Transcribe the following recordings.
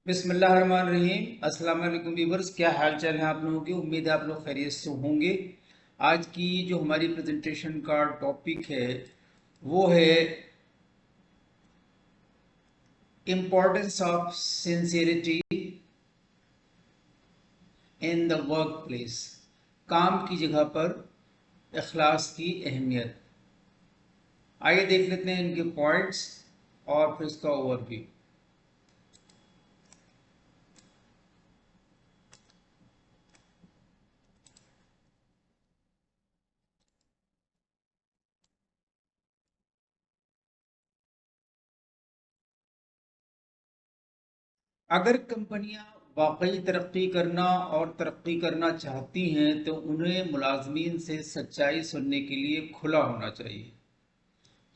बिस्मिल्लाहिर्रहमानिर्रहीम। अस्सलाम वालेकुम व्यूअर्स, क्या हाल चाल है आप लोगों के। उम्मीद है आप लोग खैरियत से होंगे। आज की जो हमारी प्रेजेंटेशन का टॉपिक है वो है importance of sincerity in the work place. काम की जगह पर इखलास की अहमियत। आइए देख लेते हैं इनके पॉइंट्स और फिर इसका ओवरव्यू। अगर कंपनियां वाकई तरक्की करना और तरक्की करना चाहती हैं तो उन्हें मुलाजमीन से सच्चाई सुनने के लिए खुला होना चाहिए,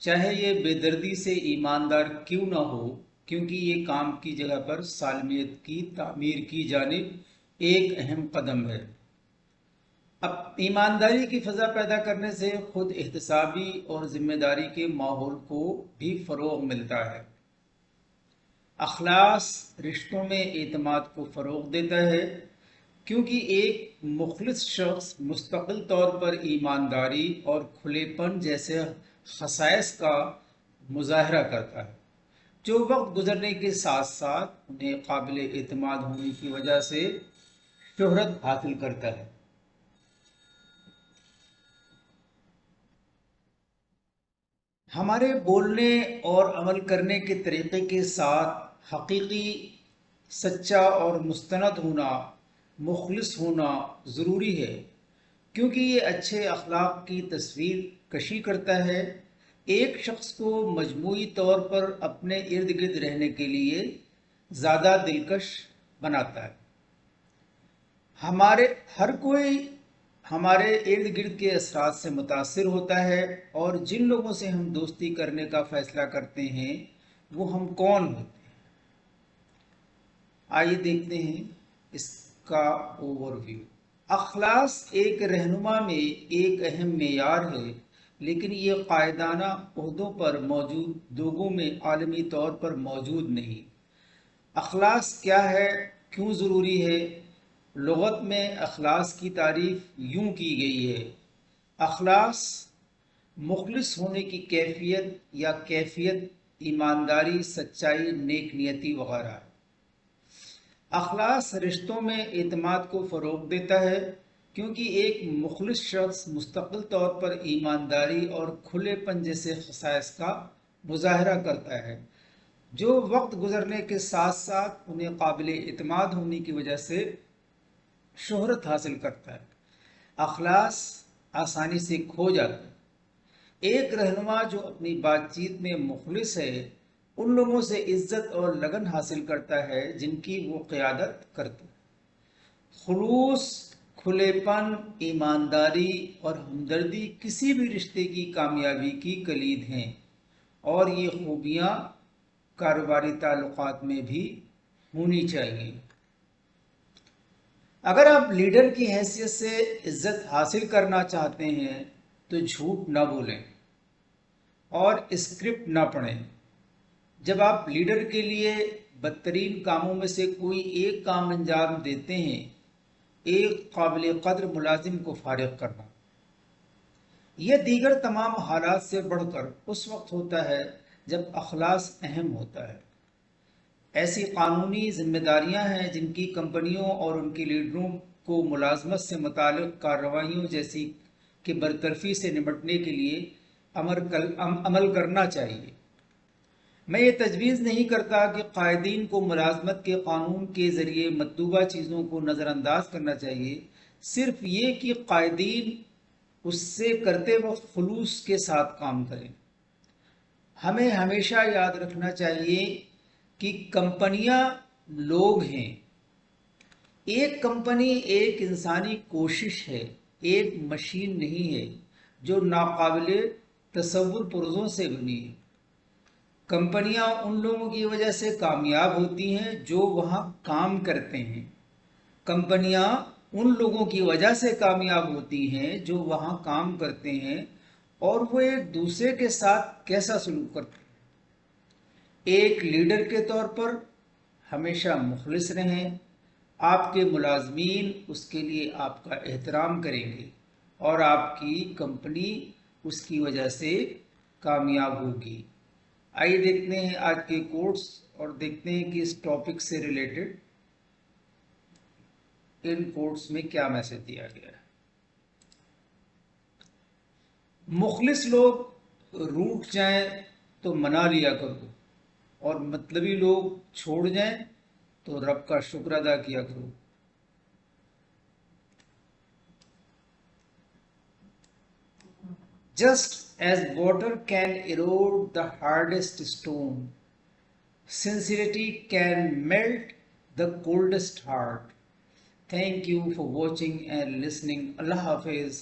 चाहे ये बेदर्दी से ईमानदार क्यों ना हो, क्योंकि ये काम की जगह पर सालमियत की तामीर की जानिब एक अहम कदम है। अब ईमानदारी की फ़ज़ा पैदा करने से खुद एहतसाबी और ज़िम्मेदारी के माहौल को भी फ़रोग़ मिलता है। अखलास रिश्तों में एतमाद को फ़रोग़ देता है, क्योंकि एक मुखलिस शख्स मुस्तकिल तौर पर ईमानदारी और खुलेपन जैसे खसाइस का मुजाहरा करता है, जो वक्त गुजरने के साथ साथ उन्हें काबिल एतमाद होने की वजह से शोहरत हासिल करता है। हमारे बोलने और अमल करने के तरीक़े के साथ हकीकी, सच्चा और मुस्तनद होना, मुखलिस होना ज़रूरी है, क्योंकि ये अच्छे अखलाक की तस्वीर कशी करता है। एक शख्स को मजमूई तौर पर अपने इर्द गिर्द रहने के लिए ज़्यादा दिलकश बनाता है। हमारे हर कोई हमारे इर्द गिर्द के असरात से मुतासिर होता है, और जिन लोगों से हम दोस्ती करने का फैसला करते हैं वो हम कौन होते हैं। आइए देखते हैं इसका ओवरव्यू। अखलास एक रहनुमा में एक अहम मेयार है, लेकिन ये कायदाना ओहदों पर मौजूद लोगों में आलमी तौर पर मौजूद नहीं। अखलास क्या है, क्यों ज़रूरी है। लुग़त में अखलास की तारीफ़ यूँ की गई है: अखलास मुखलिस होने की कैफियत या कैफियत, ईमानदारी, सच्चाई, नेक नियति वगैरह है। अखलास रिश्तों में एतमाद को फ़रोग़ देता है, क्योंकि एक मुखलिस शख्स मुस्तकिल तौर पर ईमानदारी और खुलेपन जैसे खसाइस का मुजाहरा करता है, जो वक्त गुजरने के साथ साथ उन्हें काबिल एतमाद होने की वजह से शोहरत हासिल करता है। अखलास आसानी से खो जाता है। एक रहनुमा जो अपनी बातचीत में मुखलिस है, उन लोगों से इज्जत और लगन हासिल करता है जिनकी वो क़यादत करता है। खुलूस, खुलेपन, ईमानदारी और हमदर्दी किसी भी रिश्ते की कामयाबी की कलीद हैं, और ये खूबियाँ कारोबारी ताल्लुकात में भी होनी चाहिए। अगर आप लीडर की हैसियत से इज्जत हासिल करना चाहते हैं तो झूठ न बोलें और स्क्रिप्ट न पढ़ें। जब आप लीडर के लिए बदतरीन कामों में से कोई एक काम अंजाम देते हैं, एक काबिल कद्र मुलाजिम को फारिग करना, यह दीगर तमाम हालात से बढ़कर उस वक्त होता है जब अखलास अहम होता है। ऐसी कानूनी जिम्मेदारियां हैं जिनकी कंपनियों और उनके लीडरों को मुलाजमत से मुताल्लिक़ कार्रवाइयों जैसी कि बरतरफी से निपटने के लिए अमल करना चाहिए। मैं ये तजवीज़ नहीं करता कि कायदीन को मुलाजमत के कानून के ज़रिए मतलूबा चीज़ों को नज़रअंदाज करना चाहिए, सिर्फ ये कि कायदीन उससे करते वक्त खुलूस के साथ काम करें। हमें हमेशा याद रखना चाहिए कि कंपनियां लोग हैं। एक कंपनी एक इंसानी कोशिश है, एक मशीन नहीं है जो नाकाबिले तसव्वुर पुर्जों से बनी है। कंपनियां उन लोगों की वजह से कामयाब होती हैं जो वहां काम करते हैं। कंपनियां उन लोगों की वजह से कामयाब होती हैं जो वहां काम करते हैं, और वो एक दूसरे के साथ कैसा सलूक करते हैं। एक लीडर के तौर पर ہمیشہ مخلص رہیں. آپ کے ملازمین اس کے لیے آپ کا احترام کریں گے اور آپ کی کمپنی اس کی وجہ سے کامیاب ہوگی. آئیے دیکھتے ہیں آج کے کوٹس اور دیکھتے ہیں کہ اس ٹاپک سے ریلیٹڈ ان کوٹس میں کیا میسج دیا گیا ہے. مخلص لوگ روٹ جائیں تو منا لیا کرو اور مطلبی لوگ چھوڑ جائیں تو رب کا شکر ادا کیا کرو. Just as water can erode the hardest stone, sincerity can melt the coldest heart. Thank you for watching and listening. Allah Hafiz.